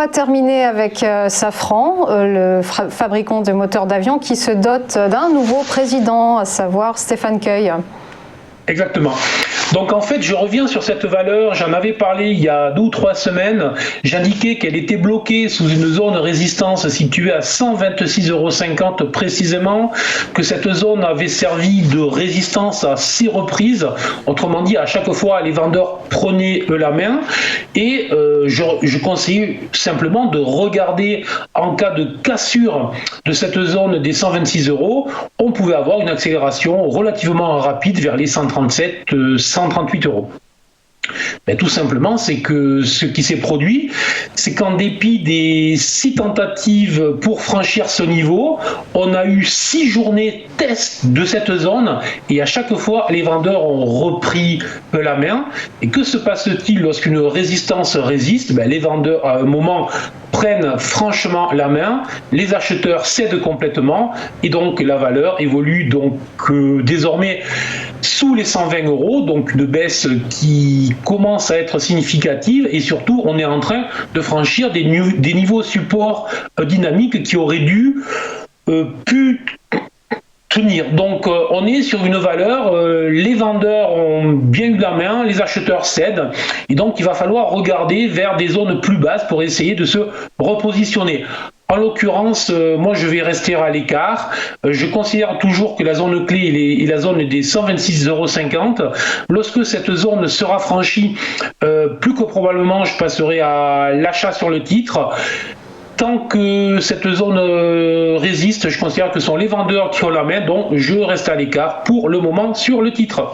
va terminer avec Safran, le fabricant de moteurs d'avion qui se dote d'un nouveau président, à savoir Stéphane Cueil. Exactement. Donc en fait, je reviens sur cette valeur, j'en avais parlé il y a 2 ou 3 semaines, j'indiquais qu'elle était bloquée sous une zone de résistance située à 126,50 € précisément, que cette zone avait servi de résistance à 6 reprises, autrement dit à chaque fois les vendeurs prenaient la main, et je conseille simplement de regarder en cas de cassure de cette zone des 126 €, on pouvait avoir une accélération relativement rapide vers les 137, 138 €. Ben, tout simplement, c'est que ce qui s'est produit, c'est qu'en dépit des 6 tentatives pour franchir ce niveau, on a eu 6 journées test de cette zone et à chaque fois, les vendeurs ont repris la main. Et que se passe-t-il lorsqu'une résistance résiste? Ben, les vendeurs, à un moment, prennent franchement la main, les acheteurs cèdent complètement et donc la valeur évolue donc désormais sous les 120 €, donc une baisse qui commence à être significative et surtout on est en train de franchir des niveaux support dynamiques qui auraient dû pu tenir. Donc on est sur une valeur, les vendeurs ont bien eu la main, les acheteurs cèdent, et donc il va falloir regarder vers des zones plus basses pour essayer de se repositionner. En l'occurrence, moi je vais rester à l'écart. Je considère toujours que la zone clé est la zone des 126,50 €. Lorsque cette zone sera franchie, plus que probablement je passerai à l'achat sur le titre. Tant que cette zone résiste, je considère que ce sont les vendeurs qui ont la main, donc je reste à l'écart pour le moment sur le titre.